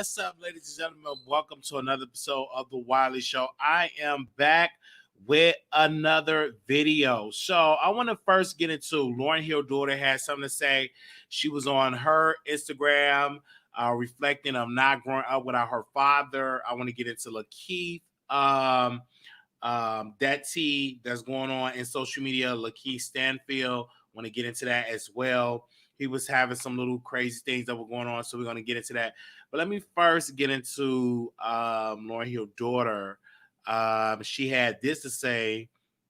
What's up, ladies and gentlemen? Welcome to another episode of the Wiley Show. I am back with another video. So I want to first get into Lauryn Hill's daughter had something to say. She was on her Instagram reflecting on not growing up without her father. I want to get into Lakeith. That tea that's going on in social media, Lakeith Standfield. Want to get into that as well. He was having some little crazy things that were going on, so we're going to get into that. But let me first get into Lauryn Hill's daughter. She had this to say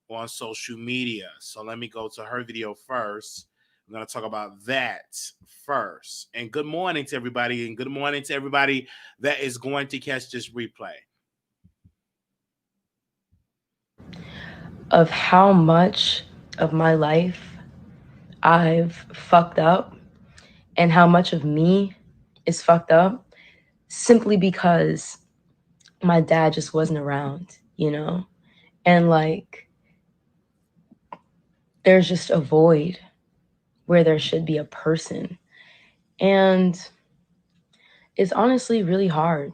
on social media. So let me go to her video first. I'm going to talk about that first. And good morning to everybody, and good morning to everybody that is going to catch this replay. Of how much of my life I've fucked up and how much of me is fucked up simply because my dad just wasn't around, and like there's just a void where there should be a person. And it's honestly really hard.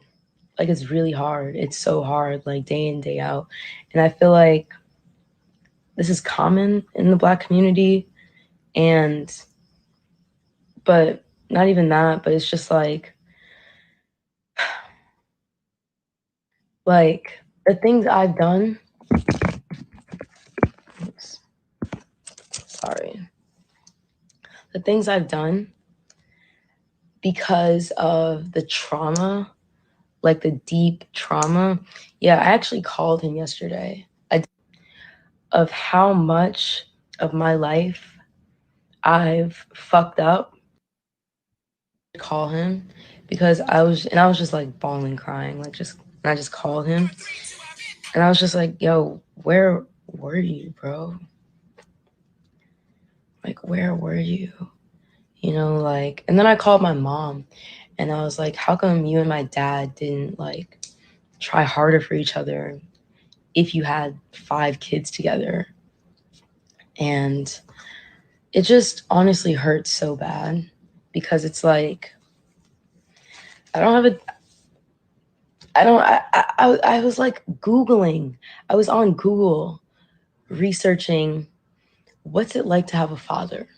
Like, it's really hard. It's so hard, like day in, day out. And I feel like this is common in the Black community. But not even that, but it's just like the things I've done. Oops. Sorry. The things I've done because of the trauma, like the deep trauma. Yeah, I actually called him yesterday. Of how much of my life I've fucked up. Call him because I was just like bawling, crying, and I just called him and I was just like, yo, where were you, bro? Like, where were you? And then I called my mom and I was like, how come you and my dad didn't like try harder for each other if you had 5 kids together? And it just honestly hurts so bad because it's like, I was like Googling. I was on Google researching what's it like to have a father.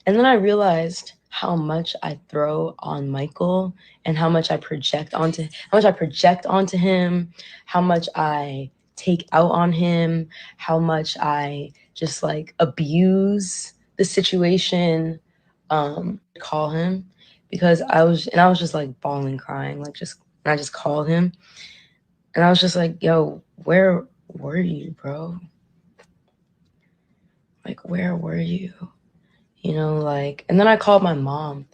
And then I realized how much I throw on Michael and how much I project onto him, how much I take out on him, how much I just like abuse the situation, call him because I was just like bawling, crying, and I just called him and I was just like, yo, where were you, bro? Like, where were you? And then I called my mom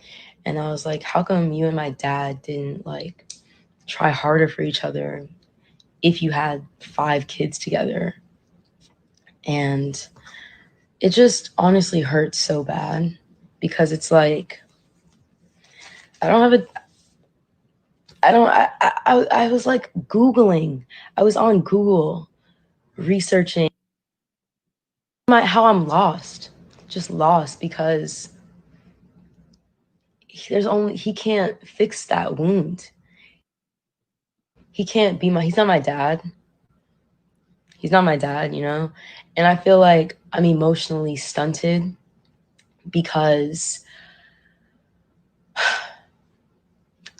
and I was like, how come you and my dad didn't like try harder for each other if you had 5 kids together? And it just honestly hurts so bad because it's like, I was like Googling. I was on Google researching how I'm just lost because he can't fix that wound. He's not my dad. He's not my dad, And I feel like I'm emotionally stunted because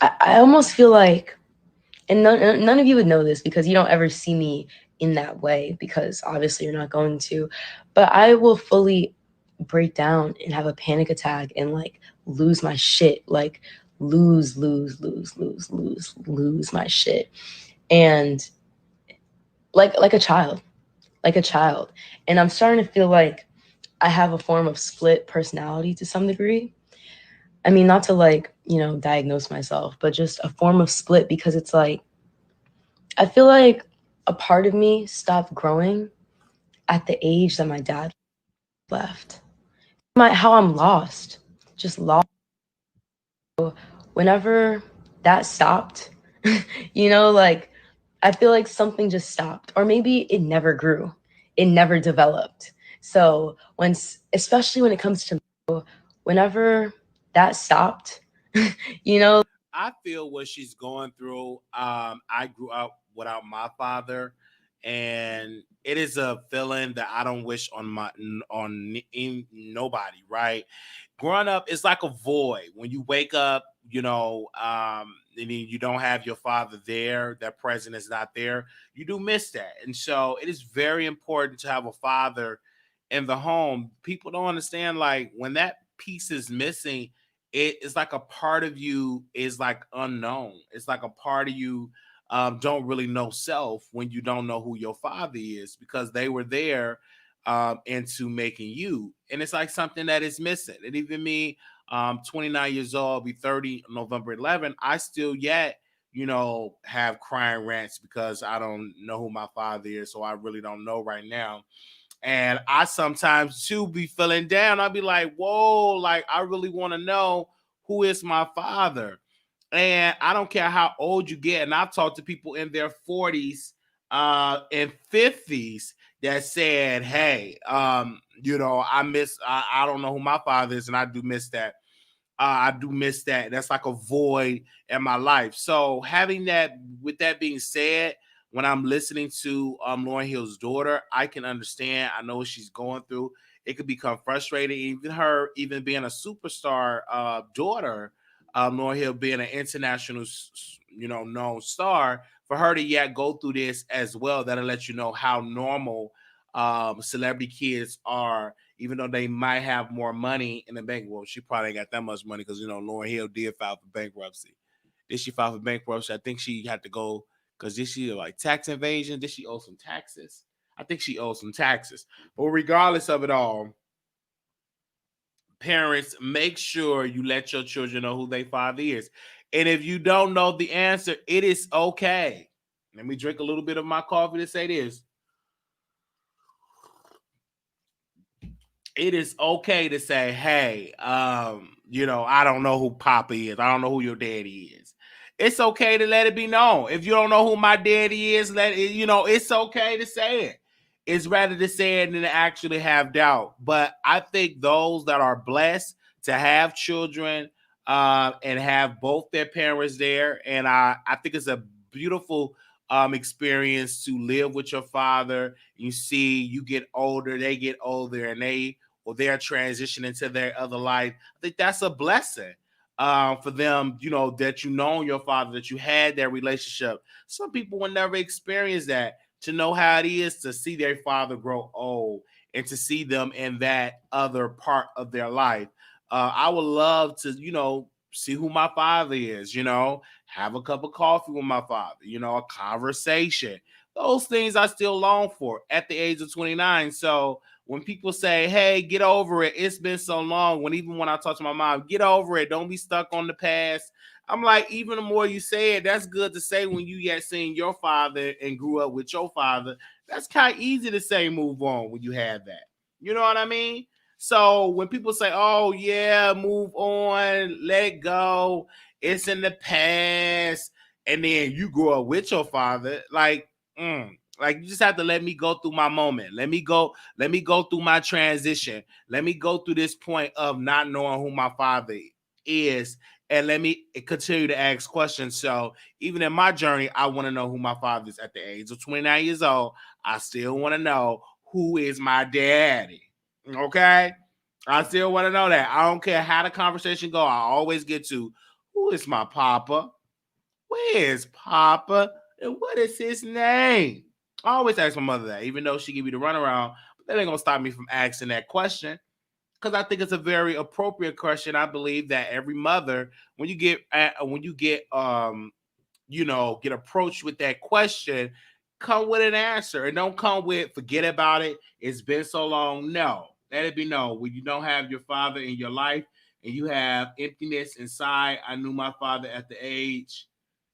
I almost feel like, and none of you would know this because you don't ever see me in that way because obviously you're not going to, but I will fully break down and have a panic attack and like lose my shit, like lose my shit. And like a child. And I'm starting to feel like I have a form of split personality to some degree. I mean, not to like, diagnose myself, but just a form of split because it's like, I feel like a part of me stopped growing at the age that my dad left. How I'm just lost. Whenever that stopped, like I feel like something just stopped, or maybe it never grew, it never developed. So especially when it comes to whenever that stopped, I feel what she's going through. I grew up without my father, and it is a feeling that I don't wish on nobody. Right, growing up, it's like a void when you wake up. And then you don't have your father there. That present is not there. You do miss that, and so it is very important to have a father in the home. People don't understand, like, when that piece is missing, it's like a part of you is like unknown. It's like a part of you don't really know self when you don't know who your father is, because they were there into making you. And it's like something that is missing. And even me, 29 years old, I'll be 30 November 11th, I still yet, have crying rants because I don't know who my father is. So I really don't know right now. And I sometimes too be feeling down. I'll be like, whoa, like I really want to know who is my father. And I don't care how old you get. And I've talked to people in their 40s and 50s that said, hey, I don't know who my father is, and I do miss that. I do miss that. That's like a void in my life. So having that, with that being said, when I'm listening to Lauryn Hill's daughter, I can understand. I know what she's going through. It could become frustrating. Even being a superstar daughter, Lauryn Hill being an international, known star, for her to yet go through this as well, that'll let you know how normal celebrity kids are, even though they might have more money in the bank. Well, she probably ain't got that much money because, Lauryn Hill did file for bankruptcy. Did she file for bankruptcy? I think she had to go because did she like tax invasion? Did she owe some taxes? I think she owes some taxes. But regardless of it all, parents, make sure you let your children know who their father is. And if you don't know the answer, it is okay. Let me drink a little bit of my coffee to say this. It is okay to say, hey, I don't know who Papa is. I don't know who your daddy is. It's okay to let it be known. If you don't know who my daddy is, it's okay to say it. It's rather to say it than to actually have doubt. But I think those that are blessed to have children and have both their parents there, and I think it's a beautiful experience to live with your father. You see, you get older, they get older, and they're transitioning to their other life. I think that's a blessing for them, that your father, that you had that relationship. Some people will never experience that, to know how it is to see their father grow old and to see them in that other part of their life. I would love to, see who my father is, have a cup of coffee with my father, a conversation. Those things I still long for at the age of 29. So when people say, hey, get over it, it's been so long, even when I talk to my mom, get over it, don't be stuck on the past. I'm like, even the more you say it, that's good to say when you yet seen your father and grew up with your father. That's kind of easy to say move on when you have that. You know what I mean? So when people say, oh, yeah, move on, let it go, it's in the past, and then you grew up with your father, like you just have to let me go through my moment. Let me go through my transition. Let me go through this point of not knowing who my father is, and let me continue to ask questions. So even in my journey, I want to know who my father is. At the age of 29 years old, I still want to know who is my daddy. Okay? I still want to know that. I don't care how the conversation go. I always get to, who is my papa? Where is Papa? And what is his name? I always ask my mother that, even though she give me the runaround, but that ain't gonna stop me from asking that question, because I think it's a very appropriate question. I believe that every mother, when you get get approached with that question, come with an answer, and don't come with forget about it, it's been so long. No, let it be known, when you don't have your father in your life and you have emptiness inside. I knew my father at the age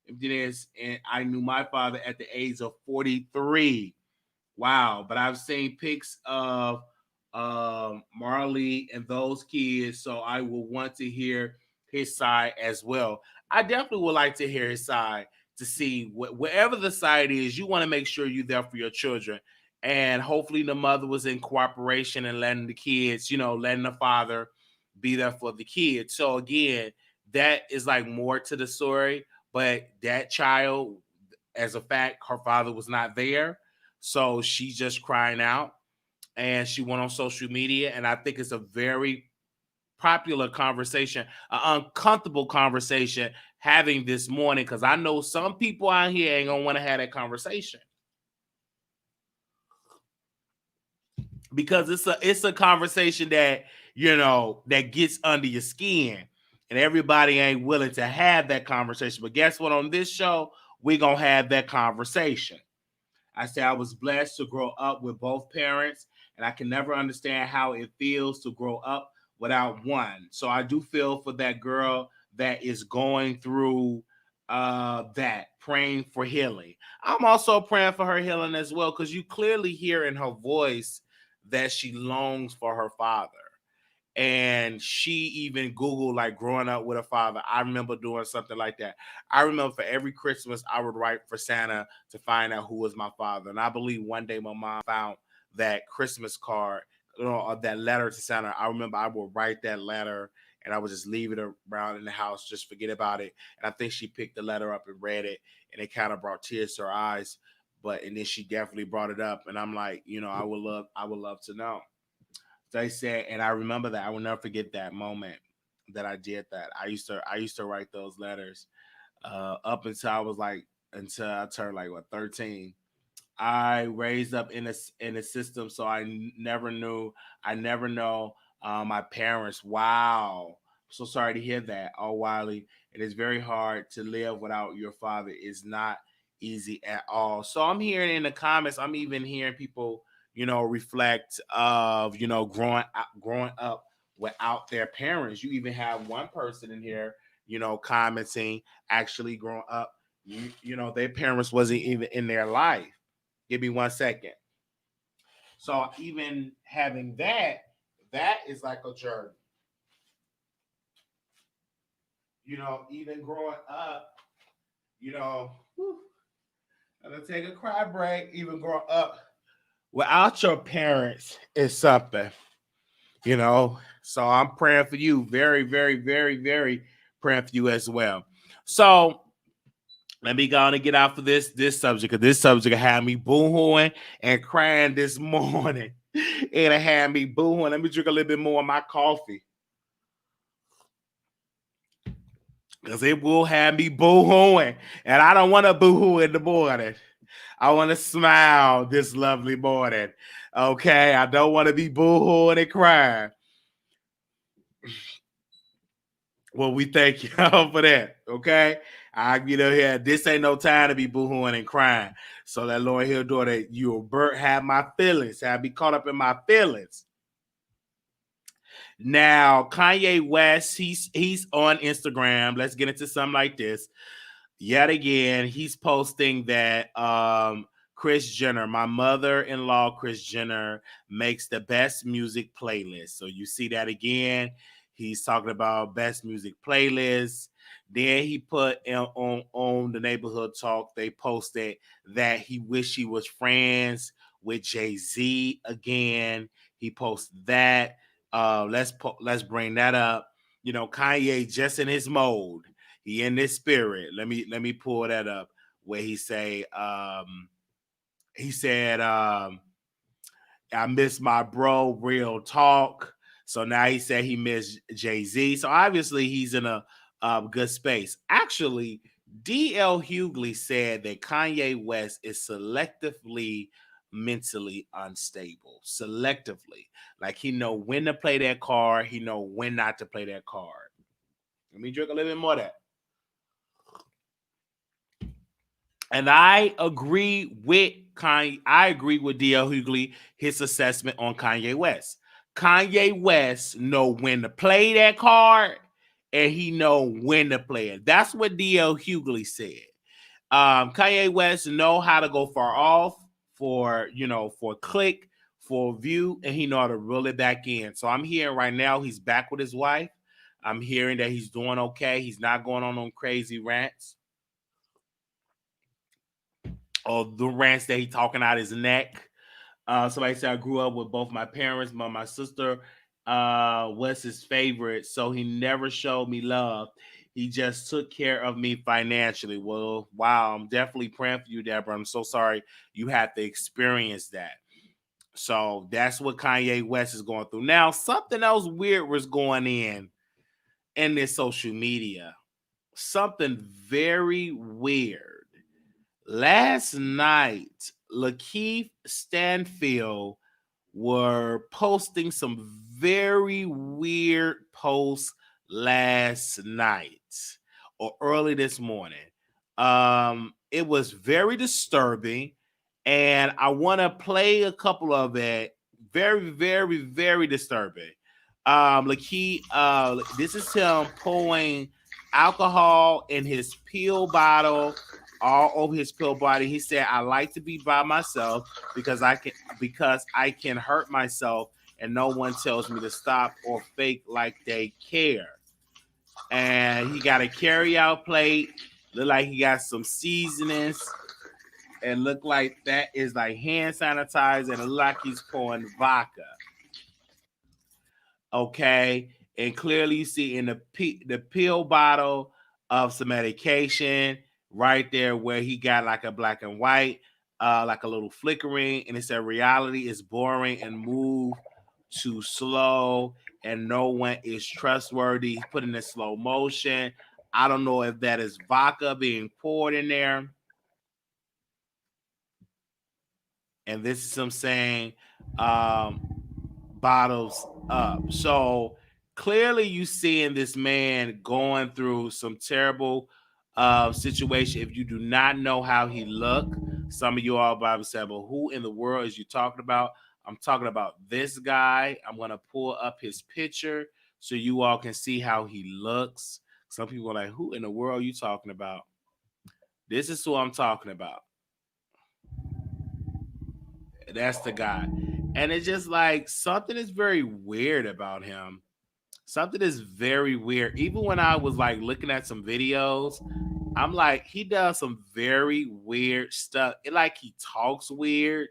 emptiness, and I knew my father at the age of 43. Wow. But I've seen pics of Marley and those kids, so I will want to hear his side as well. I definitely would like to hear his side, to see wherever the side is. You want to make sure you're there for your children, and hopefully the mother was in cooperation and letting the kids, letting the father be there for the kids. So again, that is like more to the story. But that child, as a fact, her father was not there. So she's just crying out, and she went on social media. And I think it's a very popular conversation, an uncomfortable conversation having this morning, because I know some people out here ain't gonna want to have that conversation, because it's a conversation that, you know, that gets under your skin, and everybody ain't willing to have that conversation. But guess what? On this show, we're gonna have that conversation. I say I was blessed to grow up with both parents, and I can never understand how it feels to grow up without one. So I do feel for that girl that is going through that, praying for healing. I'm also praying for her healing as well, because you clearly hear in her voice that she longs for her father. And she even Googled like growing up with her father. I remember doing something like that. I remember for every Christmas I would write for Santa to find out who was my father. And I believe one day my mom found that Christmas card, you know, or that letter to Santa. I remember I would write that letter and I would just leave it around in the house, just forget about it. And I think she picked the letter up and read it, and it kind of brought tears to her eyes. But and then she definitely brought it up, and I'm like, you know, I would love to know. They said, and I remember that. I will never forget that moment that I did that. I used to write those letters up until I was like, until I turned like what, 13. I raised up in a system, so never knew. I never know my parents. Wow, so sorry to hear that. Oh, Wiley, it is very hard to live without your father. It's not easy at all. So I'm hearing in the comments. I'm even hearing people, you know, reflect of, you know, growing up without their parents. You even have one person in here, you know, commenting actually growing up. You know, their parents wasn't even in their life. Give me 1 second. So even having that, that is like a journey. You know, even growing up, you know, I'm gonna take a cry break. Even growing up without your parents is something, you know. So I'm praying for you, very, very, very, very praying for you as well. So let me go on and get out for this subject, because this subject had me boohooing and crying this morning. It had me boohooing. Let me drink a little bit more of my coffee, because it will have me boohooing, and I don't want to boohoo in the morning. I want to smile this lovely morning. Okay, I don't want to be boohooing and crying. Well, we thank y'all for that. Okay, I get up here. This ain't no time to be boohooing and crying. So that Lord Hill daughter, you have my feelings. Have me caught up in my feelings. Now, Kanye West, he's on Instagram. Let's get into something like this. Yet again, he's posting that Kris Jenner, my mother-in-law Kris Jenner, makes the best music playlist. So you see that again. He's talking about best music playlists. Then he put on the Neighborhood Talk, they posted that he wished he was friends with Jay-Z again. He posted that. Let's bring that up. You know, Kanye just in his mode. He in this spirit. Let me pull that up where he said, I miss my bro, real talk. So now he said he missed Jay-Z. So obviously he's in a good space. Actually, D.L. Hughley said that Kanye West is selectively mentally unstable. Selectively. Like he know when to play that card. He know when not to play that card. Let me drink a little bit more of that. And I agree with Kanye. I agree with D.L. Hughley, his assessment on Kanye West. Kanye West know when to play that card, and he know when to play it. That's what D.L. Hughley said. Kanye West know how to go far off for, you know, for click, for view, and he know how to reel it back in. So I'm hearing right now he's back with his wife. I'm hearing that he's doing okay. He's not going on them crazy rants, or the rants that he talking out his neck. Somebody said I grew up with both my parents, my sister was his favorite, so he never showed me love. He just took care of me financially. Well, wow, I'm definitely praying for you, Deborah. I'm so sorry you had to experience that. So that's what Kanye West is going through. Now, something else weird was going in this social media. Something very weird. Last night, Lakeith Stanfield were posting some very weird posts last night or early this morning. It was very disturbing, and I want to play a couple of it. Very, very, very disturbing. This is him pouring alcohol in his pill bottle all over his pill body. He said, "I like to be by myself because I can hurt myself and no one tells me to stop or fake like they care." And he got a carry-out plate. Look like he got some seasonings. And look like that is like hand sanitizer, and look like he's pouring vodka. Okay. And clearly you see in the pill bottle of some medication right there where he got like a black and white, like a little flickering, and it said reality is boring and move too slow and no one is trustworthy. He's put in a slow motion. I don't know if that is vodka being poured in there. And this is him saying bottles up. So clearly you seeing this man going through some terrible situation. If you do not know how he look, some of you all probably said, well, who in the world is you talking about? I'm talking about this guy. I'm going to pull up his picture so you all can see how he looks. Some people are like, who in the world are you talking about? This is who I'm talking about. That's the guy. And it's just like something is very weird about him. Something is very weird. Even when I was like looking at some videos, I'm like, he does some very weird stuff. It like he talks weird.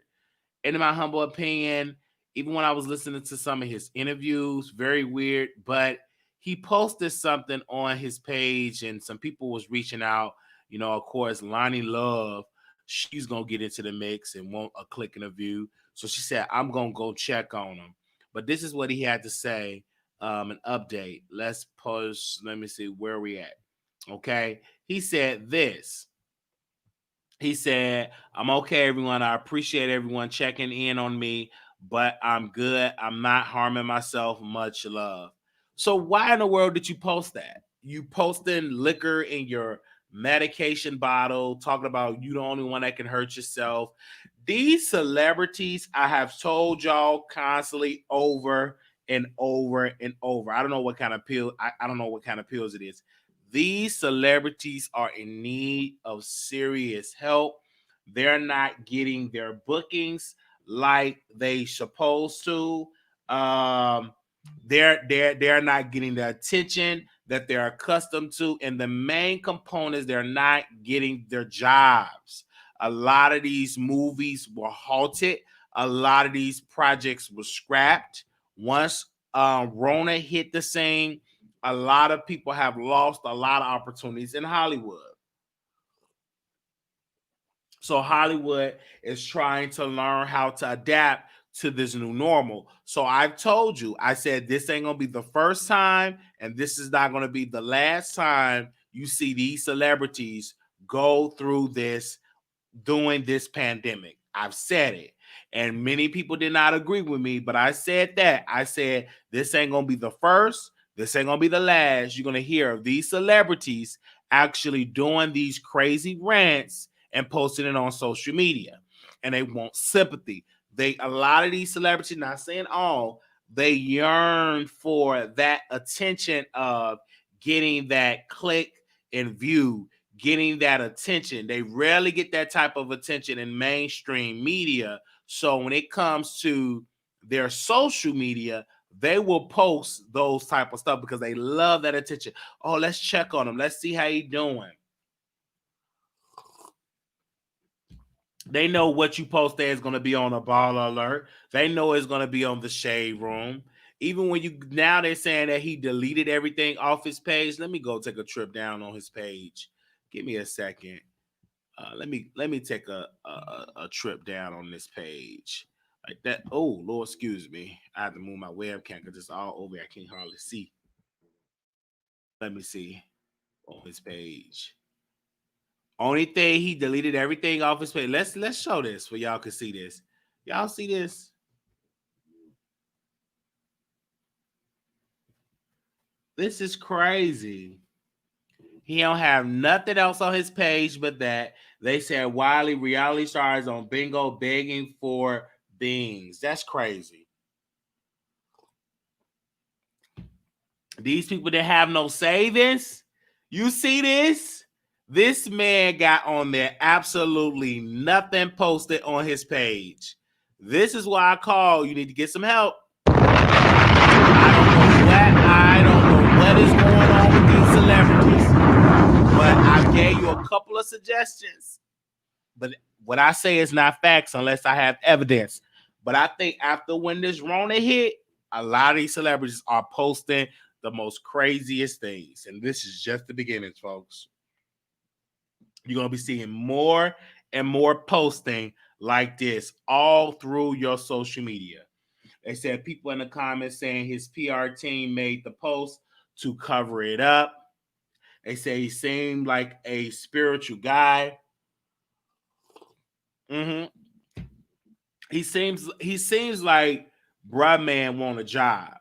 And in my humble opinion, even when I was listening to some of his interviews, very weird. But he posted something on his page and some people was reaching out. You know, of course, Lonnie Love, she's going to get into the mix and want a click and a view. So she said, I'm going to go check on him. But this is what he had to say, an update. Let's post. Let me see where we at. Okay. He said this. He said, I'm okay, everyone. I appreciate everyone checking in on me, but I'm good. I'm not harming myself. Much love. So why in the world did you post that? You posting liquor in your medication bottle, talking about you the only one that can hurt yourself. These celebrities, I have told y'all constantly over and over and over. I don't know what kind of pill. I don't know what kind of pills it is. These celebrities are in need of serious help. They're not getting their bookings like they supposed to. They're not getting the attention that they're accustomed to, and the main components, they're not getting their jobs. A lot of these movies were halted. A lot of these projects were scrapped once Rona hit the scene. A lot of people have lost a lot of opportunities in Hollywood. So Hollywood is trying to learn how to adapt to this new normal. So I've told you, I said this ain't gonna be the first time, and this is not gonna be the last time you see these celebrities go through this during this pandemic. I've said it. And many people did not agree with me, but I said that. I said this ain't gonna be the first, this ain't gonna be the last. You're gonna hear of these celebrities actually doing these crazy rants and posting it on social media. And they want sympathy. A lot of these celebrities, not saying all, they yearn for that attention of getting that click and view, getting that attention. They rarely get that type of attention in mainstream media. So when it comes to their social media, they will post those type of stuff because they love that attention. Oh, let's check on them. Let's see how he doing. They know what you post there is going to be on a baller alert. They know it's going to be on the shade room. Even when you now they're saying that he deleted everything off his page. Let me go take a trip down on his page. Give me a second. Let me take a trip down on this page like that. Oh Lord, excuse me. I have to move my webcam because it's all over. I can't hardly see. Let me see on his page. Only thing he deleted everything off his page. Let's show this where y'all can see this. Y'all see this? This is crazy. He don't have nothing else on his page but that. They said Wiley reality stars on bingo begging for beans. That's crazy. These people that have no savings. You see this? This man got on there absolutely nothing posted on his page. This is why I call you need to get some help. I don't know what is going on with these celebrities, but I gave you a couple of suggestions. But what I say is not facts unless I have evidence. But I think after when this Rona hit, a lot of these celebrities are posting the most craziest things. And this is just the beginning, folks. You're going to be seeing more and more posting like this all through your social media. They said people in the comments saying his PR team made the post to cover it up. They say he seemed like a spiritual guy. He seems like bruh man want a job.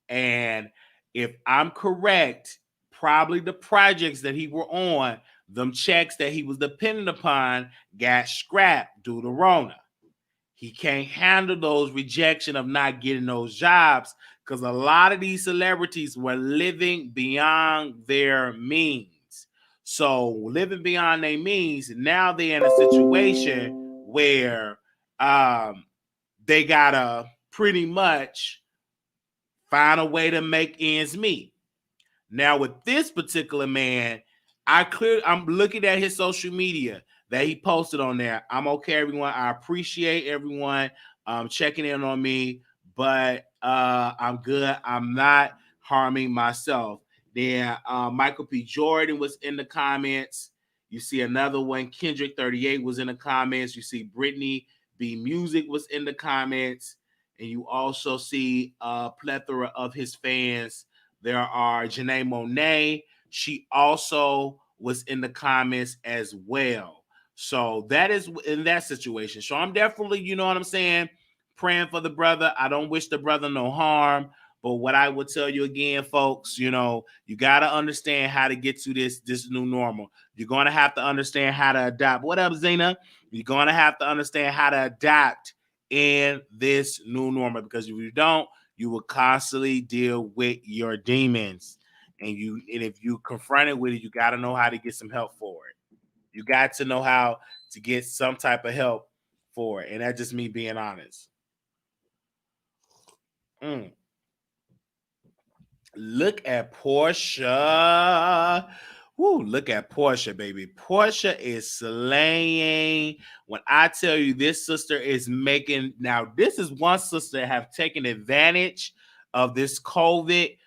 And if I'm correct, probably the projects that he were on, them checks that he was dependent upon got scrapped due to Rona. He can't handle those rejection of not getting those jobs because a lot of these celebrities were living beyond their means. So living beyond their means, now they're in a situation where they gotta pretty much find a way to make ends meet. Now with this particular man, I'm looking at his social media that he posted on there. I'm okay, everyone. I appreciate everyone checking in on me, but I'm good. I'm not harming myself. Then Michael P. Jordan was in the comments. You see another one. Kendrick 38 was in the comments. You see Brittany B. Music was in the comments. And you also see a plethora of his fans. There are Janae Monáe. She also was in the comments as well. So that is in that situation. So I'm definitely, you know what I'm saying, praying for the brother. I don't wish the brother no harm. But what I will tell you again, folks, you know, you got to understand how to get to this new normal. You're going to have to understand how to adapt. What up, Zena? You're going to have to understand how to adapt in this new normal, because if you don't, you will constantly deal with your demons. And if you confront it with it, you got to know how to get some help for it. You got to know how to get some type of help for it. And that's just me being honest. Look at Porsha. Woo, look at Porsha, baby. Porsha is slaying. When I tell you this sister is making, now this is one sister that have taken advantage of this COVID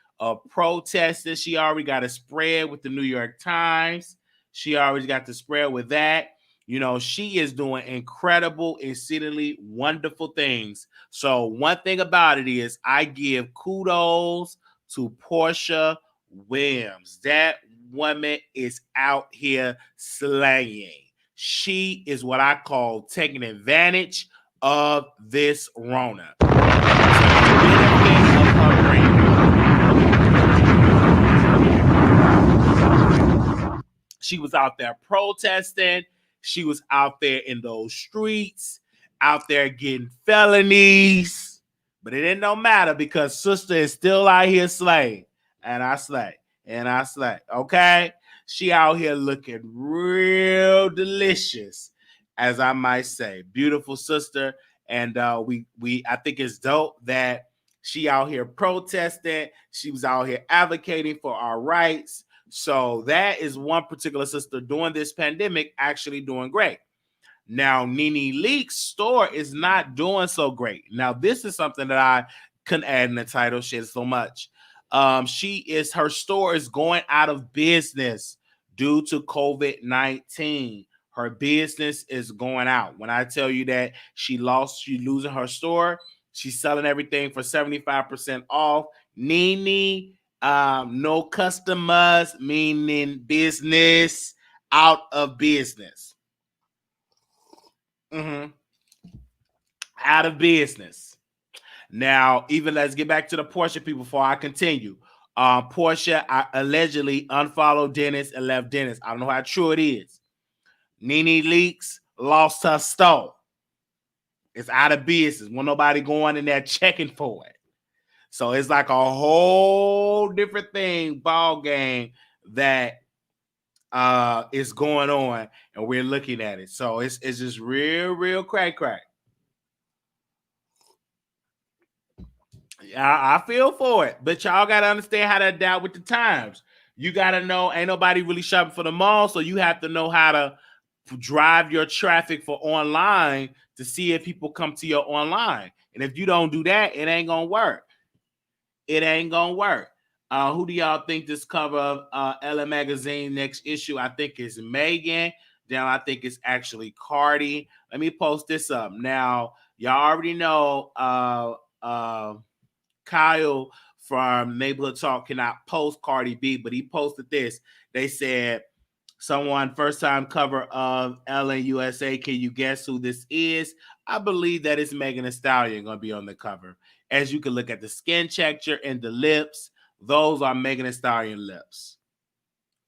protesting. She already got a spread with the New York Times. She already got the spread with that. You know, she is doing incredible, exceedingly wonderful things. So one thing about it is I give kudos to Porsha Williams. That woman is out here slaying. She is what I call taking advantage of this Rona. She was out there protesting. She was out there in those streets, out there getting felonies. But it didn't no matter because sister is still out here slaying. And I slay. And I slay. Okay? She out here looking real delicious, as I might say. Beautiful sister. And I think it's dope that she out here protesting. She was out here advocating for our rights. So that is one particular sister during this pandemic actually doing great. Now, Nene Leakes' store is not doing so great. Now, this is something that I couldn't add in the title. She has so much. Her store is going out of business due to COVID-19. Her business is going out. When I tell you that she's losing her store, she's selling everything for 75% off. Nene, no customers, meaning business out of business. Out of business. Now, even let's get back to the Porsha people before I continue. Porsha allegedly unfollowed Dennis and left Dennis. I don't know how true it is. Nene Leakes lost her store. It's out of business. Won't nobody going in there checking for it. So it's like a whole different thing, ball game that is going on, and we're looking at it. So it's just real crack. I feel for it, but y'all got to understand how to adapt with the times. You got to know ain't nobody really shopping for the mall, so you have to know how to drive your traffic for online to see if people come to your online. And if you don't do that, it ain't gonna work. It ain't gonna work. Who do y'all think this cover of Elle magazine next issue? I think it's Megan. Then I think it's actually Cardi. Let me post this up. Now, y'all already know Kyle from Neighborhood Talk cannot post Cardi B, but he posted this. They said, someone first time cover of Elle USA. Can you guess who this is? I believe that it's Megan Thee Stallion going to be on the cover. As you can look at the skin texture and the lips, those are Megan Thee Stallion lips.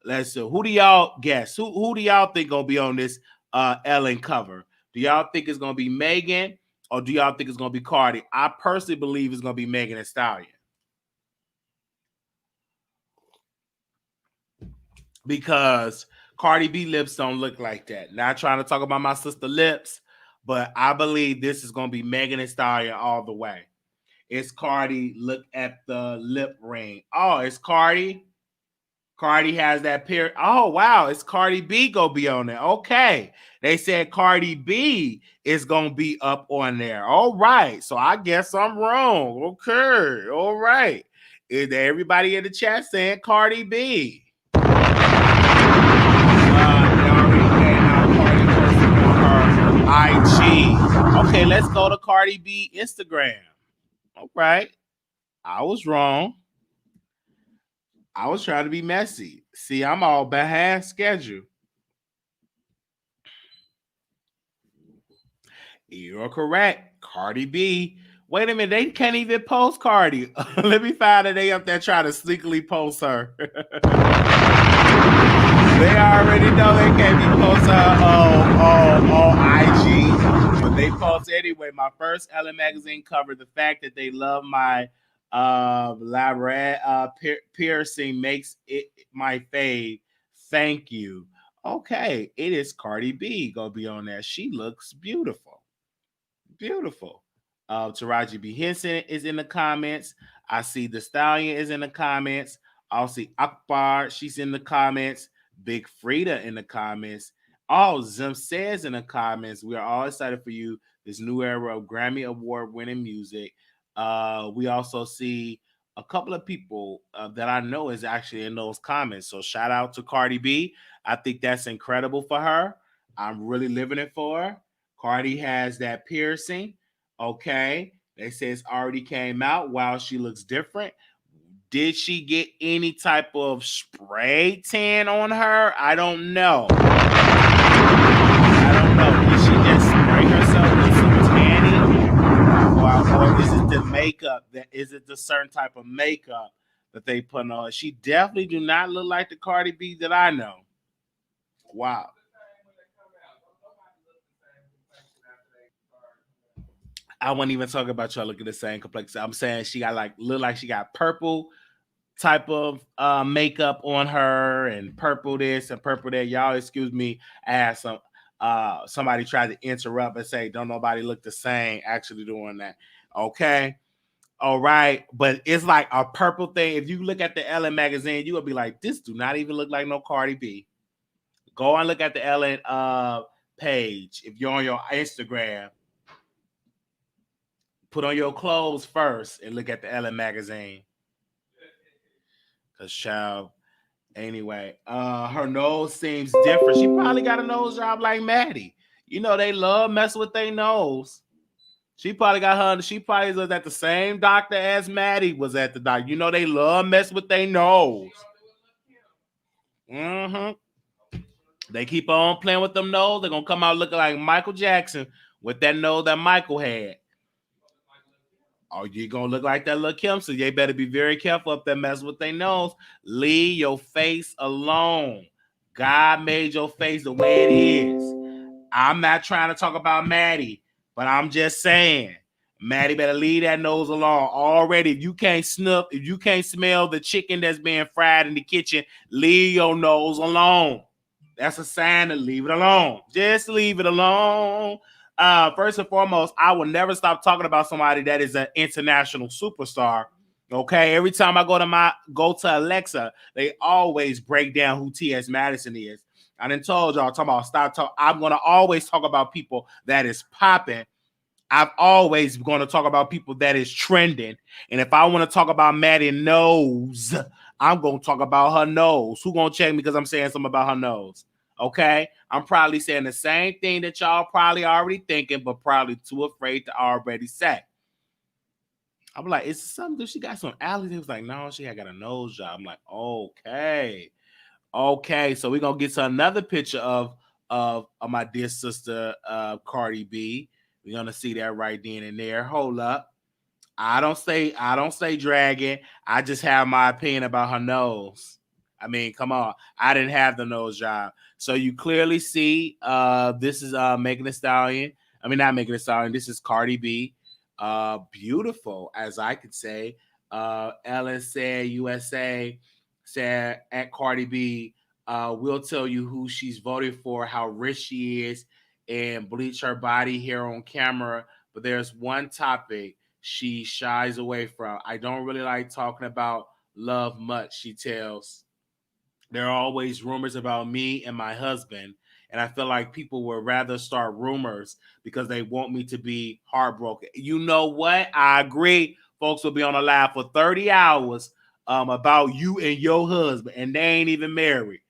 Let's see. Who do y'all guess? Who do y'all think going to be on this Elle cover? Do y'all think it's going to be Megan, or do y'all think it's going to be Cardi? I personally believe it's going to be Megan Thee Stallion. Because Cardi B lips don't look like that. Not trying to talk about my sister lips, but I believe this is going to be Megan Thee Stallion all the way. It's Cardi. Look at the lip ring. Oh, it's Cardi. Cardi has that pair. Oh, wow. It's Cardi B going to be on there. Okay. They said Cardi B is going to be up on there. All right. So I guess I'm wrong. Okay. All right. Is there everybody in the chat saying Cardi B? IG. Okay, let's go to Cardi B Instagram. All right. I was wrong. I was trying to be messy. See, I'm all behind schedule. You're correct. Cardi B. Wait a minute, they can't even post Cardi. Let me find that they up there trying to sneakily post her. They already know they can't be posting her on IG, but they post anyway. My first Elle magazine cover, the fact that they love my piercing makes it my fave. Thank you. Okay, it is Cardi B gonna be on there. She looks beautiful. Beautiful. Taraji B. Henson is in the comments. I see the Stallion is in the comments. I'll see Akbar. She's in the comments. Big Frida in the comments. All Zim says in the comments. We are all excited for you. This new era of Grammy Award winning music. We also see a couple of people that I know is actually in those comments. So shout out to Cardi B. I think that's incredible for her. I'm really living it for her. Cardi has that piercing. Okay. They say it's already came out. Wow, she looks different. Did she get any type of spray tan on her? I don't know. Did she just spray herself with some tanning? Or is it the makeup? Is it the certain type of makeup that they put on her? She definitely do not look like the Cardi B that I know. Wow. I wasn't even talking about y'all looking the same complexion. I'm saying she got look like she got purple type of makeup on her and purple this and purple that. Y'all excuse me. I had somebody tried to interrupt and say, don't nobody look the same actually doing that. Okay. All right. But it's like a purple thing. If you look at the Elle magazine, you will be like, this do not even look like no Cardi B. Go and look at the Elle page. If you're on your Instagram, Put on your clothes first and look at the Elle magazine. Cause child, anyway, her nose seems different. She probably got a nose job like Maddie. You know they love messing with their nose. She probably got her. She probably was at the same doctor as Maddie was at the doctor. You know they love messing with their nose. They keep on playing with them nose. They're gonna come out looking like Michael Jackson with that nose that Michael had. Oh, you gonna look like that little Kim, so they better be very careful if they mess with their nose. Leave your face alone. God made your face the way it is. I'm not trying to talk about Maddie, but I'm just saying, Maddie better leave that nose alone. Already, if you can't snuff, if you can't smell the chicken that's being fried in the kitchen, leave your nose alone. That's a sign to leave it alone. Just leave it alone. First and foremost, I will never stop talking about somebody that is an international superstar. Okay, every time I go to Alexa, they always break down who T.S. Madison is. I done told y'all, talking about stop talk. I'm gonna always talk about people that is popping. I've always going to talk about people that is trending. And if I want to talk about Maddie nose, I'm going to talk about her nose. Who going to check me because I'm saying something about her nose? Okay? I'm probably saying the same thing that y'all probably already thinking, but probably too afraid to already say. I'm like, is something? She got some allergies? He was like, no, she got a nose job. I'm like, okay. Okay, so we're going to get to another picture of my dear sister, Cardi B. We're gonna see that right then and there. Hold up. I don't say dragging. I just have my opinion about her nose. I mean, come on. I didn't have the nose job. So you clearly see this is Megan Thee Stallion. I mean, not Megan Thee Stallion. This is Cardi B. Beautiful, as I could say. Ellen said, USA said at Cardi B, we'll tell you who she's voted for, how rich she is, and bleach her body hair on camera. But there's one topic she shies away from. I don't really like talking about love much, she tells. There are always rumors about me and my husband, and I feel like people would rather start rumors because they want me to be heartbroken. You know what? I agree. Folks will be on a live for 30 hours about you and your husband, and they ain't even married.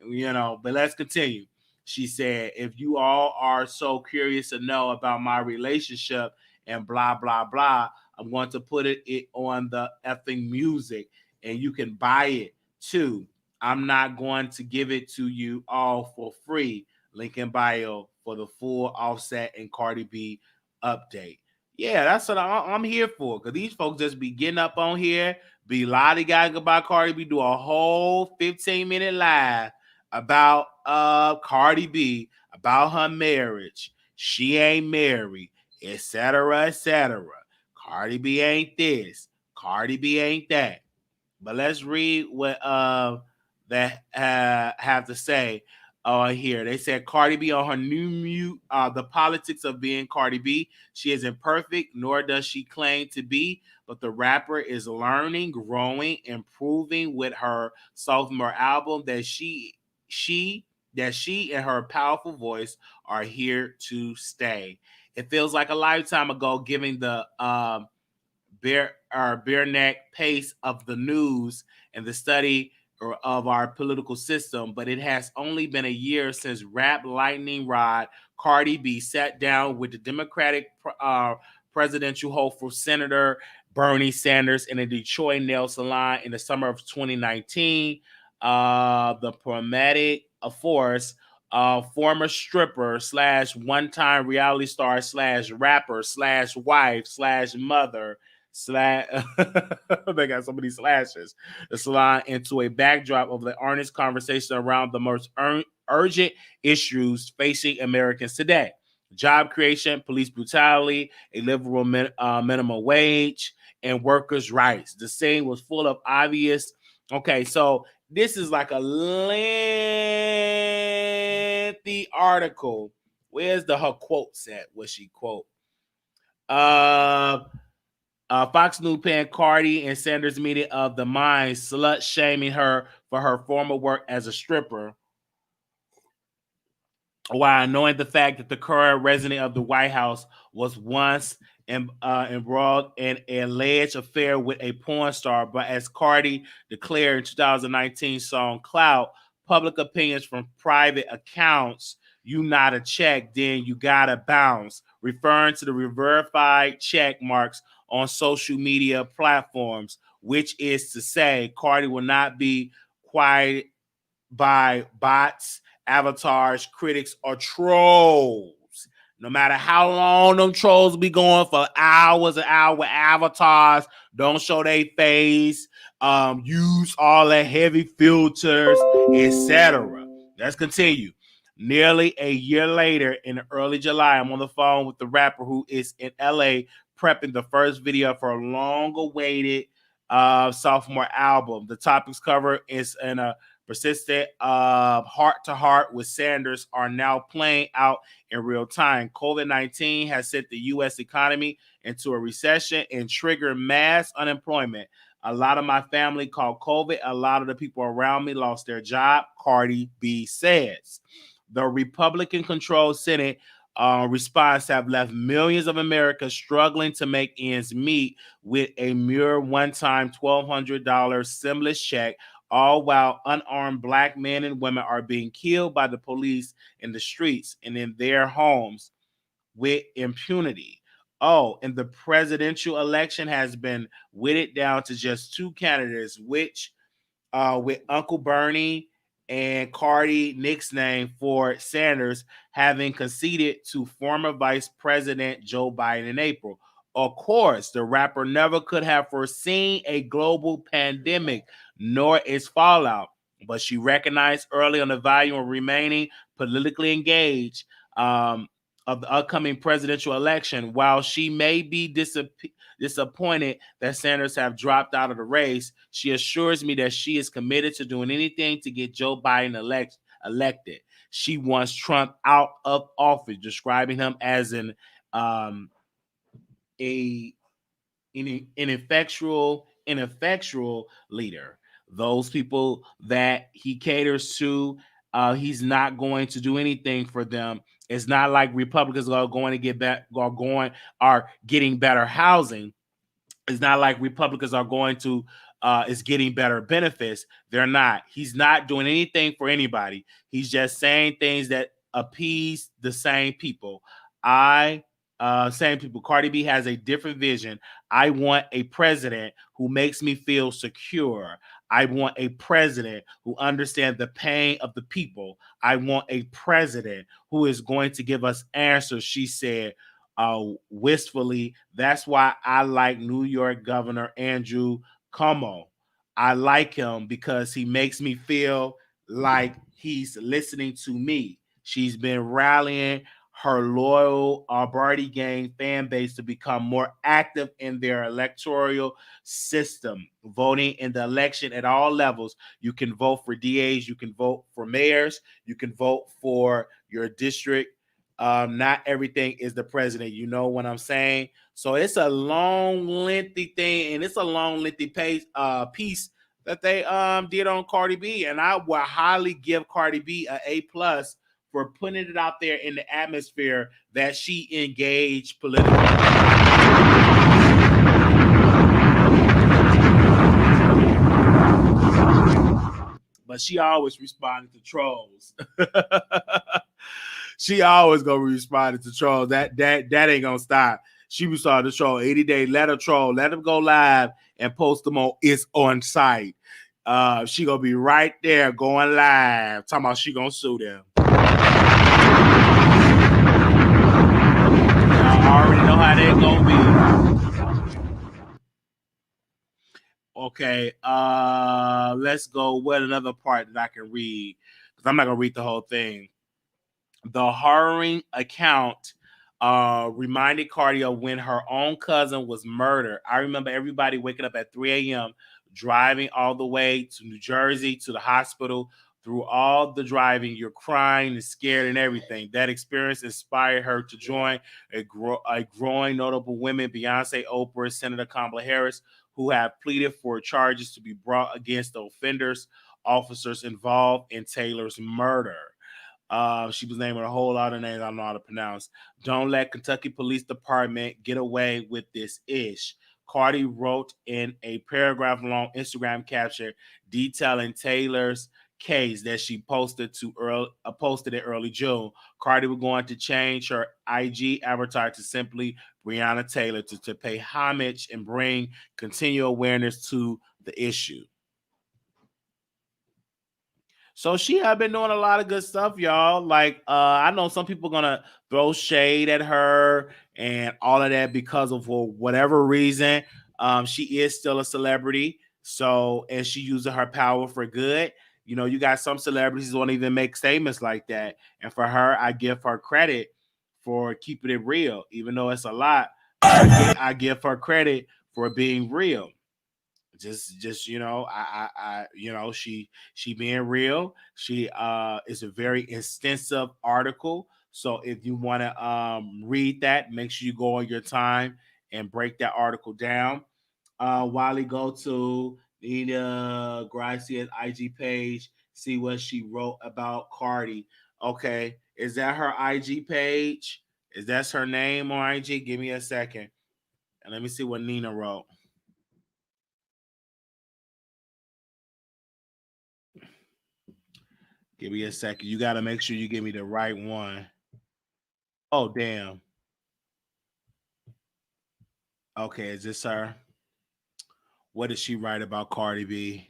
You know, but let's continue. She said, if you all are so curious to know about my relationship and blah, blah, blah, I'm going to put it on the effing music and you can buy it too. I'm not going to give it to you all for free. Link in bio for the full Offset and Cardi B update. Yeah, that's what I'm here for. Because these folks just be getting up on here, be lollygagging about Cardi B, do a whole 15-minute live about Cardi B, about her marriage. She ain't married, etc., etc. Cardi B ain't this. Cardi B ain't that. But let's read what that have to say here. They said Cardi B on her new mute, the politics of being Cardi B. She isn't perfect, nor does she claim to be, but the rapper is learning, growing, improving with her sophomore album that she and her powerful voice are here to stay. It feels like a lifetime ago, giving the bare neck pace of the news and the study of our political system, but it has only been a year since rap lightning rod Cardi B sat down with the Democratic presidential hopeful Senator Bernie Sanders in a Detroit nail salon in the summer of 2019. The Pragmatic Force, former stripper / one-time reality star / rapper / wife / mother / they got so many slashes. The salon into a backdrop of the earnest conversation around the most urgent issues facing Americans today: job creation, police brutality, a livable minimum wage, and workers' rights. The scene was full of obvious. Okay, so this is like a lengthy article. Where's her quotes at? What she quote? Fox News panned Cardi and Sanders meeting of the minds, slut shaming her for her former work as a stripper. while knowing the fact that the current resident of the White House was once embroiled in an alleged affair with a porn star. But as Cardi declared in 2019 song Clout, public opinions from private accounts, you not a check, then you gotta bounce, referring to the verified check marks on social media platforms, which is to say, Cardi will not be quiet by bots, avatars, critics, or trolls. No matter how long them trolls be going for hours and hours with avatars, don't show their face, use all the heavy filters, etc. Let's continue. Nearly a year later, in early July, I'm on the phone with the rapper who is in LA prepping the first video for a long-awaited sophomore album. The topics covered is in a persistent heart to heart with Sanders are now playing out in real time. COVID-19 has sent the U.S. economy into a recession and triggered mass unemployment. A lot of my family caught COVID. A lot of the people around me lost their job, Cardi B says. The Republican-controlled Senate response have left millions of Americans struggling to make ends meet with a mere one-time $1,200 stimulus check, all while unarmed black men and women are being killed by the police in the streets and in their homes with impunity. Oh, and the presidential election has been whittled down to just two candidates, which with Uncle Bernie and Cardi nickname for Sanders having conceded to former Vice President Joe Biden in April. Of course, the rapper never could have foreseen a global pandemic nor its fallout, but she recognized early on the value of remaining politically engaged of the upcoming presidential election. While she may be disappointed that Sanders have dropped out of the race, she assures me that she is committed to doing anything to get Joe Biden elected. She wants Trump out of office, describing him as an ineffectual leader. Those people that he caters to, he's not going to do anything for them. It's not like Republicans are going to get back, are getting better housing. It's not like Republicans are going to is getting better benefits. They're not. He's not doing anything for anybody. He's just saying things that appease the same people. Same people. Cardi B has a different vision. I want a president who makes me feel secure. I want a president who understands the pain of the people. I want a president who is going to give us answers, she said wistfully. That's why I like New York Governor Andrew Cuomo. I like him because he makes me feel like he's listening to me. She's been rallying her loyal Barty gang fan base to become more active in their electoral system, voting in the election at all levels. You can vote for DAs, you can vote for mayors, you can vote for your district. Not everything is the president. You know what I'm saying? So it's a long, lengthy thing, and it's a long, lengthy piece that they did on Cardi B. And I would highly give Cardi B an A+ for putting it out there in the atmosphere that she engaged politically. But she always responded to trolls. She always gonna respond to trolls. That ain't gonna stop. She was starting to troll 80 days. Let her troll. Let them go live and post them on It's On Site. She gonna be right there going live. Talking about she gonna sue them. Y'all already know how that gonna be. Okay, let's go with another part that I can read because I'm not gonna read the whole thing. The harrowing account reminded Cardi of when her own cousin was murdered. I remember everybody waking up at 3 a.m., driving all the way to New Jersey to the hospital. Through all the driving, you're crying and scared and everything. That experience inspired her to join a growing notable women, Beyonce, Oprah, Senator Kamala Harris, who have pleaded for charges to be brought against the offenders, officers involved in Taylor's murder. She was naming a whole lot of names I don't know how to pronounce. Don't let Kentucky Police Department get away with this ish. Cardi wrote in a paragraph long Instagram caption detailing Taylor's case that she posted in early June. Cardi was going to change her IG avatar to simply Breonna Taylor to pay homage and bring continual awareness to the issue. So she have been doing a lot of good stuff, y'all. Like, I know some people gonna throw shade at her and all of that because of for whatever reason. She is still a celebrity, so and she using her power for good. You know, you got some celebrities who don't even make statements like that, and for her, I give her credit for keeping it real, even though it's a lot. I give her credit for being real. Just she being real. She is a very extensive article, so if you want to read that, make sure you go on your time and break that article down. Wiley, go to Nina Gracia's IG page, see what she wrote about Cardi. Okay, is that her IG page? Is that her name on IG? Give me a second and let me see what Nina wrote. Give me a second. You got to make sure you give me the right one. Oh, damn. Okay, is this her? What did she write about Cardi B?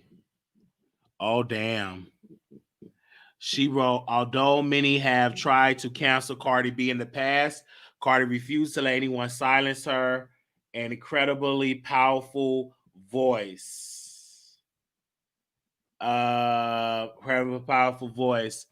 Oh, damn. She wrote, although many have tried to cancel Cardi B in the past, Cardi refused to let anyone silence her. An incredibly powerful voice. Incredibly powerful voice.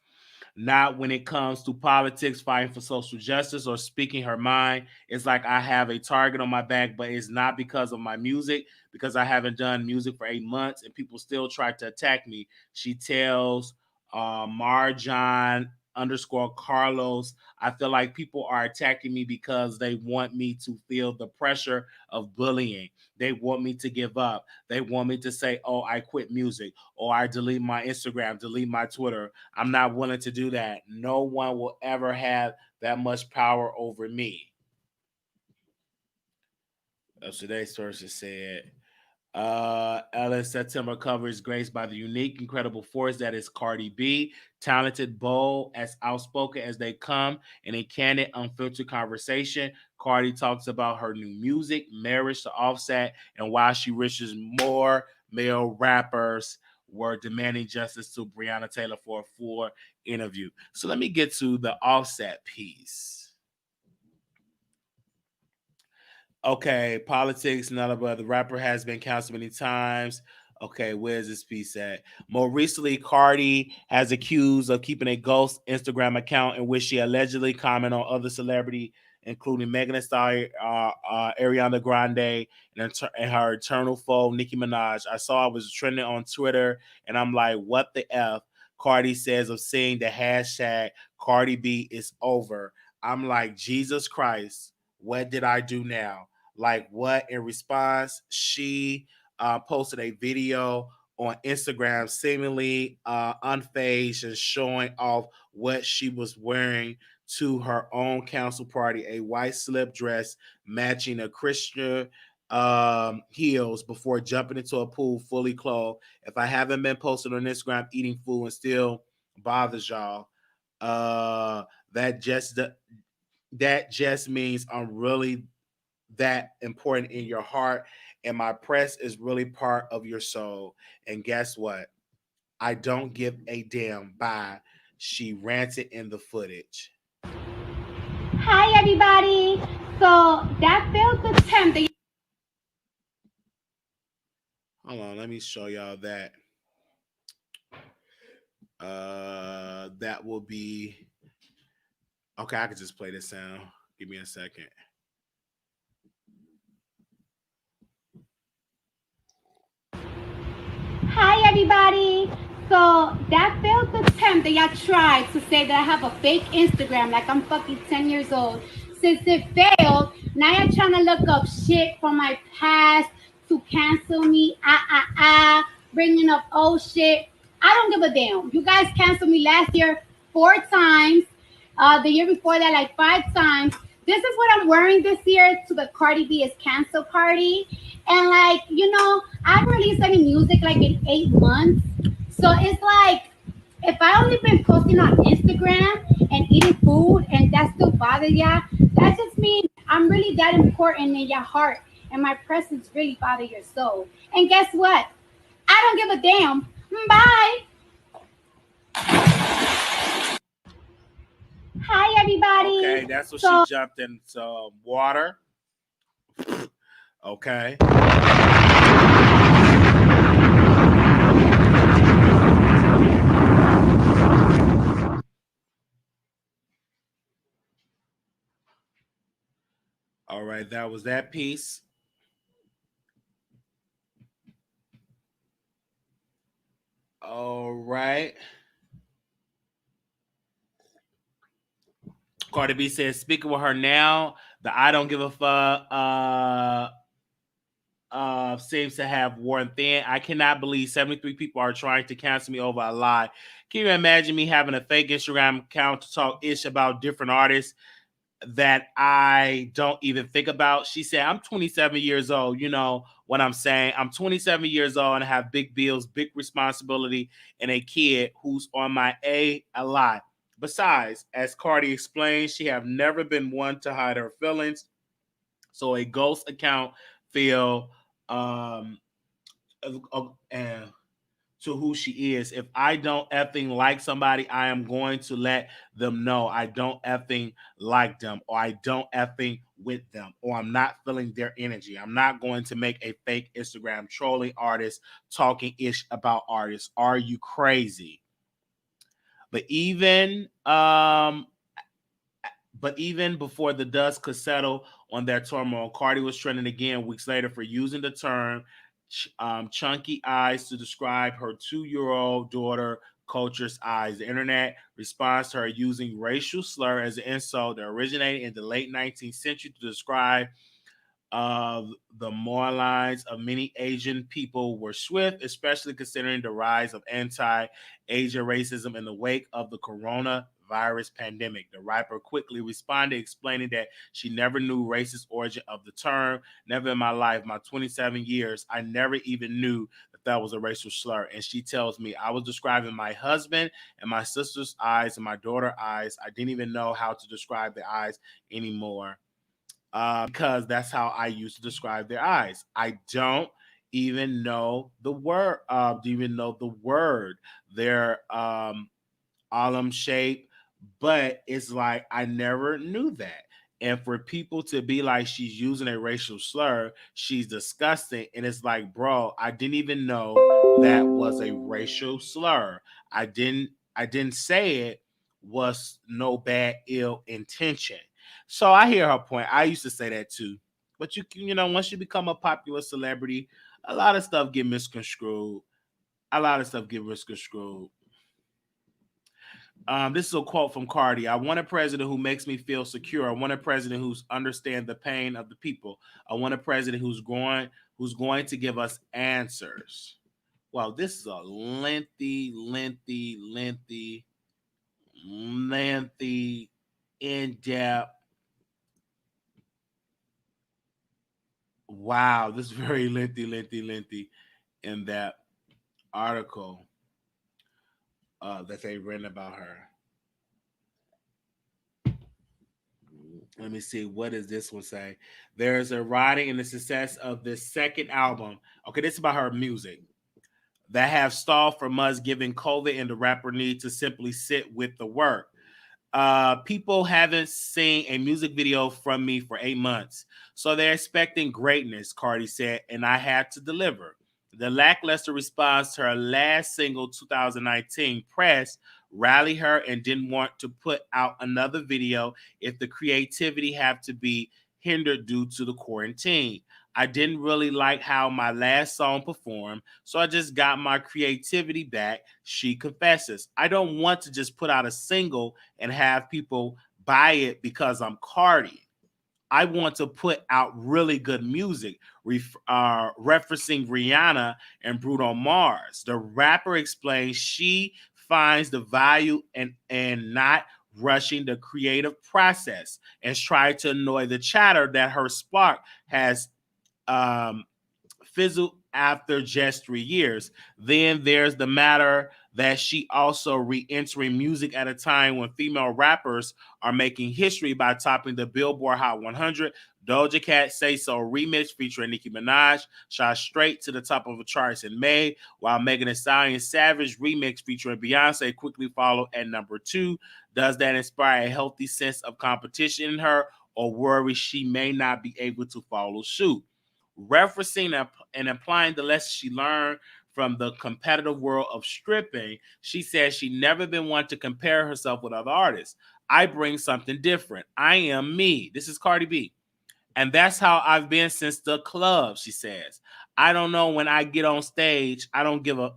Not when it comes to politics, fighting for social justice, or speaking her mind. It's like I have a target on my back, but it's not because of my music, because I haven't done music for 8 months and people still try to attack me. She tells Marjan underscore Carlos, I feel like people are attacking me because they want me to feel the pressure of bullying. They want me to give up. They want me to say, oh, I quit music, or I delete my Instagram, delete my Twitter. I'm not willing to do that. No one will ever have that much power over me. Today's sources said, Elle September cover is graced by the unique, incredible force that is Cardi B. Talented, bold, as outspoken as they come, in a candid, unfiltered conversation. Cardi talks about her new music, marriage to Offset, and why she wishes more male rappers were demanding justice to Breonna Taylor for a full interview. So let me get to the Offset piece. Okay, politics, none but the rapper has been canceled many times. Okay, where's this piece at? More recently, Cardi has accused of keeping a ghost Instagram account in which she allegedly commented on other celebrity, including Megan Thee Stallion, Ariana Grande, and her eternal foe, Nicki Minaj. I saw it was trending on Twitter, and I'm like, what the F? Cardi says of seeing the hashtag Cardi B is over. I'm like, Jesus Christ, what did I do now? Like what? In response, she posted a video on Instagram, seemingly unfazed and showing off what she was wearing to her own council party, a white slip dress matching a Christian heels before jumping into a pool fully clothed. If I haven't been posted on Instagram eating food and still bothers y'all, uh, that just that just means I'm really that important in your heart, and my press is really part of your soul. And guess what? I don't give a damn. Bye. She ranted in the footage. Hi, everybody. So that failed attempt. Hold on, let me show y'all that. That will be okay. I can just play this sound. Give me a second. Hi, everybody. So that failed attempt that y'all tried to say that I have a fake Instagram, like I'm fucking 10 years old. Since it failed, now you're trying to look up shit from my past to cancel me. Bringing up old shit. I don't give a damn. You guys canceled me last year. 4 times. The year before that, like 5 times. This is what I'm wearing this year to the Cardi B is cancel party. And like, I haven't released any music like in 8 months. So it's like, if I only been posting on Instagram and eating food and that still bothers ya, that just means I'm really that important in your heart and my presence really bother your soul. And guess what? I don't give a damn. Bye. Hi, everybody. Okay, that's what So, she jumped in some water. Okay. All right, that was that piece. All right. Cardi B says, speaking with her now, the I don't give a fuck seems to have worn thin. I cannot believe 73 people are trying to cancel me over a lie. Can you imagine me having a fake Instagram account to talk ish about different artists that I don't even think about? She said, I'm 27 years old. You know what I'm saying? I'm 27 years old and I have big bills, big responsibility, and a kid who's on my a lot. Besides, as Cardi explained, she have never been one to hide her feelings. So a ghost account feel and to who she is. If I don't effing like somebody, I am going to let them know I don't effing like them, or I don't effing with them, or I'm not feeling their energy. I'm not going to make a fake Instagram trolling artist talking ish about artists. Are you crazy? But even before the dust could settle on their turmoil, Cardi was trending again weeks later for using the term chunky eyes to describe her 2-year-old daughter Culture's eyes. The internet responds to her using racial slur as an insult that originated in the late 19th century to describe the moralines of many Asian people were swift, especially considering the rise of anti-Asian racism in the wake of the coronavirus pandemic. The rapper quickly responded, explaining that she never knew racist origin of the term. Never in my life, my 27 years, I never even knew that was a racial slur. And she tells me, I was describing my husband and my sister's eyes and my daughter's eyes. I didn't even know how to describe the eyes anymore. Because that's how I used to describe their eyes. I don't even know the word. Do even know the word? Their almond shape, but it's like I never knew that. And for people to be like she's using a racial slur, she's disgusting. And it's like, bro, I didn't even know that was a racial slur. I didn't say it was no bad ill intention. So I hear her point. I used to say that too. But once you become a popular celebrity, a lot of stuff get misconstrued. A lot of stuff get misconstrued. This is a quote from Cardi. I want a president who makes me feel secure. I want a president who's understand the pain of the people. I want a president who's going to give us answers. Wow, this is a lengthy, in-depth. Wow, this is very lengthy in that article that they written about her. Let me see. What does this one say? There's a writing in the success of this second album. Okay, this is about her music that have stalled for months, given COVID and the rapper need to simply sit with the work. People haven't seen a music video from me for 8 months, so they're expecting greatness, Cardi said, and I had to deliver. The lackluster response to her last single, 2019, press rallied her and didn't want to put out another video if the creativity had to be hindered due to the quarantine. I didn't really like how my last song performed, so I just got my creativity back, she confesses. I don't want to just put out a single and have people buy it because I'm Cardi. I want to put out really good music, referencing Rihanna and Bruno Mars. The rapper explains she finds the value and not rushing the creative process and try to annoy the chatter that her spark has fizzled after just 3 years. Then there's the matter that she also re-entering music at a time when female rappers are making history by topping the Billboard Hot 100. Doja Cat Say So remix featuring Nicki Minaj shot straight to the top of the charts in May, while Megan Thee Stallion's Savage remix featuring Beyonce quickly followed at number 2. Does that inspire a healthy sense of competition in her, or worry she may not be able to follow suit? Referencing and applying the lessons she learned from the competitive world of stripping, she says she never been one to compare herself with other artists. I bring something different. I am me. This is Cardi B. And that's how I've been since the club, she says. I don't know, when I get on stage, I don't give a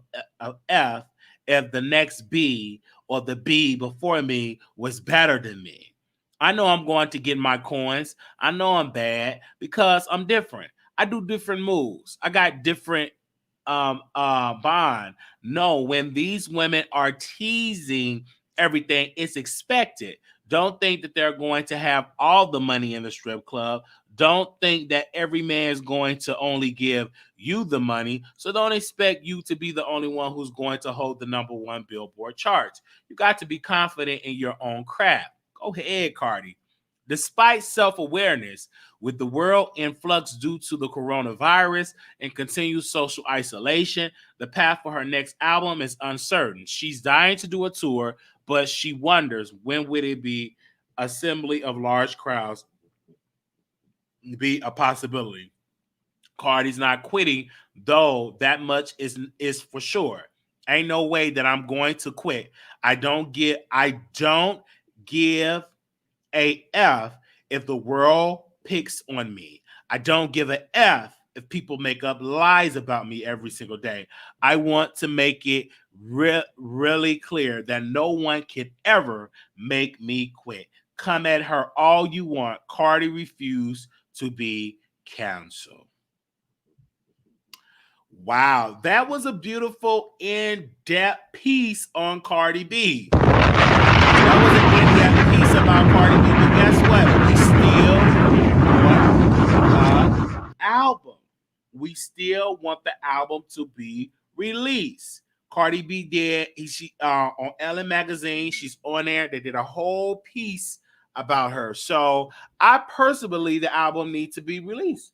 F if the next B or the B before me was better than me. I know I'm going to get my coins. I know I'm bad because I'm different. I do different moves. I got different bond. No, when these women are teasing everything, it's expected. Don't think that they're going to have all the money in the strip club. Don't think that every man is going to only give you the money. So don't expect you to be the only one who's going to hold the number 1 Billboard charts. You got to be confident in your own craft. Go ahead, Cardi. Despite self-awareness, with the world in flux due to the coronavirus and continued social isolation, the path for her next album is uncertain. She's dying to do a tour, but she wonders, when would it be assembly of large crowds be a possibility? Cardi's not quitting, though, that much is for sure. Ain't no way that I'm going to quit. I don't give a F if the world picks on me. I don't give a F if people make up lies about me every single day. I want to make it really clear that no one can ever make me quit. Come at her all you want. Cardi refused to be canceled. Wow, that was a beautiful in-depth piece on Cardi B. That was an in-depth piece about Cardi B, but guess what? We still want the album. We still want the album to be released. Cardi B did, she on Elle magazine, she's on there. They did a whole piece about her. So I personally believe the album needs to be released.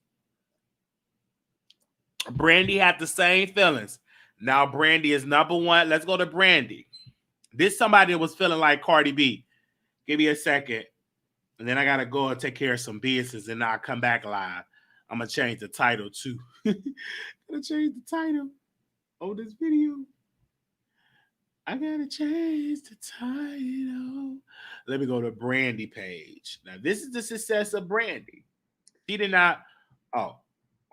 Brandy had the same feelings. Now Brandy is number 1. Let's go to Brandy. This somebody that was feeling like Cardi B. Give me a second. And then I got to go and take care of some business, and I'll come back live. I'm going to change the title too. I'm going to change the title of this video. I got to change the title. Let me go to Brandy page. Now, this is the success of Brandy. She did not. Oh,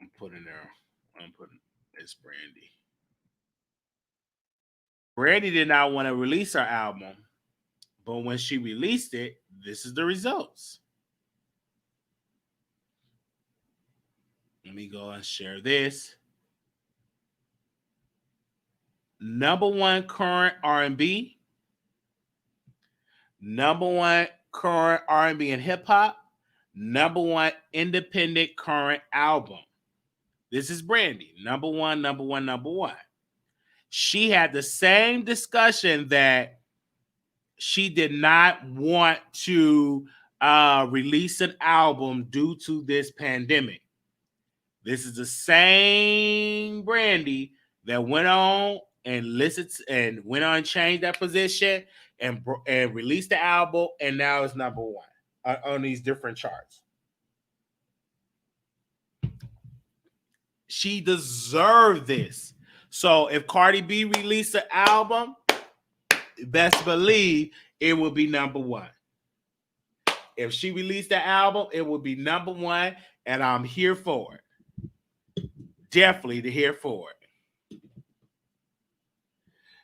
I'm putting it's Brandy. Brandy did not want to release her album, but when she released it, this is the results. Let me go and share this. Number 1 current R&B. Number 1 current R&B and hip hop. Number 1 independent current album. This is Brandy. Number 1, number 1, number 1. She had the same discussion that she did not want to release an album due to this pandemic. This is the same Brandy that went on and listened and went on and changed that position and released the album, and now it's number 1 on these different charts. She deserved this. So if Cardi B released an album, best believe it will be number 1. If she released the album, it will be number 1, and I'm here for it. Definitely here for it.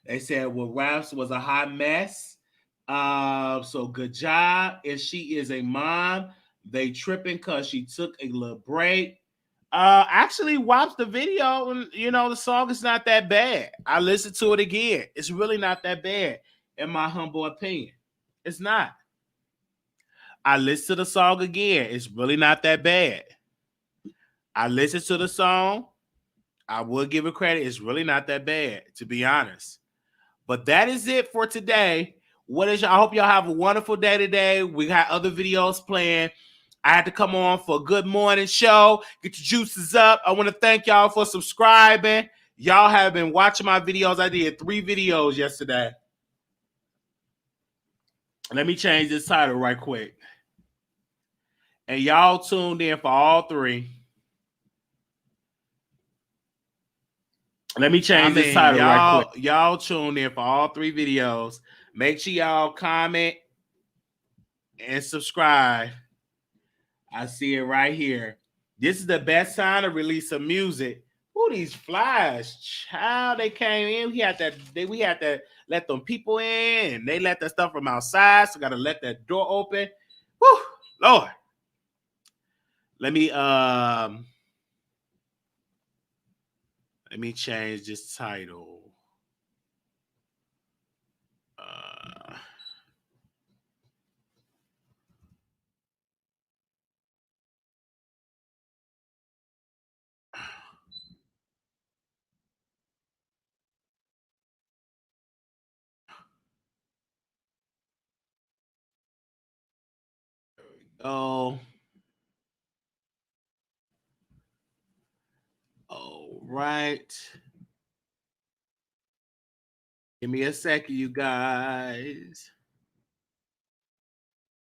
They said, well, Raps was a hot mess. So good job. And she is a mom. They tripping because she took a little break. Actually watched the video, and the song is not that bad. I listened to it again. It's really not that bad, in my humble opinion. It's not. I listened to the song again. It's really not that bad. I listened to the song. I would give it credit. It's really not that bad, to be honest. But that is it for today. I hope y'all have a wonderful day today. We got other videos planned. I had to come on for a good morning show. Get your juices up. I want to thank y'all for subscribing. Y'all have been watching my videos. I did 3 videos yesterday. Let me change this title right quick. And y'all tuned in for all 3. Let me change this title right quick. Y'all tuned in for all 3 videos. Make sure y'all comment and subscribe. I see it right here. This is the best time to release some music. Ooh, these flies, child, they came in. We had to let them people in, and they let that stuff from outside. So gotta let that door open. Woo, Lord. Let me change this title. Oh. All right. Give me a second, you guys.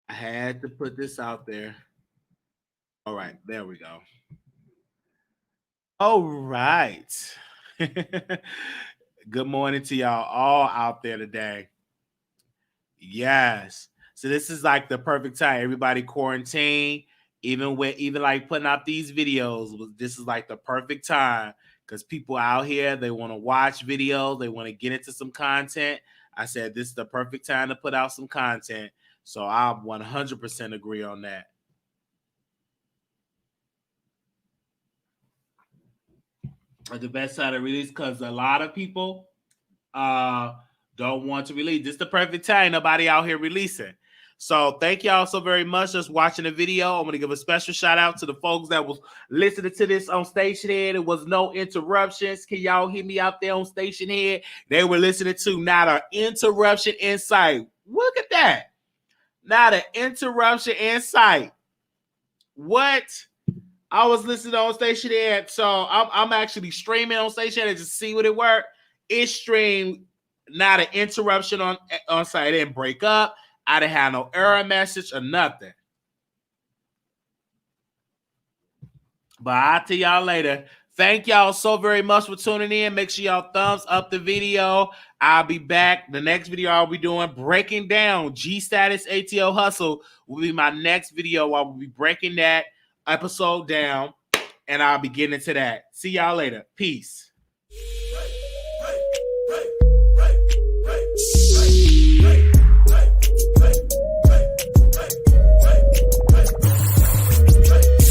I had to put this out there. All right, there we go. All right. Good morning to y'all all out there today. Yes. So this is like the perfect time. Everybody quarantine, even like putting out these videos. This is like the perfect time because people out here, they want to watch videos. They want to get into some content. I said this is the perfect time to put out some content. So I 100% agree on that. The best time to release because a lot of people don't want to release. This is the perfect time. Nobody out here releasing. So thank y'all so very much just watching the video. I'm going to give a special shout out to the folks that was listening to this on Station Head. There was no interruptions. Can y'all hear me out there on Station Head? They were listening to Not an Interruption in Sight. Look at that. Not an interruption in sight. What? I was listening on Station Head, so I'm actually streaming on Station Head to see what it worked. It streamed, not an interruption on site. It didn't break up. I didn't have no error message or nothing. But I'll tell y'all later. Thank y'all so very much for tuning in. Make sure y'all thumbs up the video. I'll be back. The next video I'll be doing, breaking down G-Status ATO Hustle, will be my next video. I will be breaking that episode down, and I'll be getting into that. See y'all later. Peace.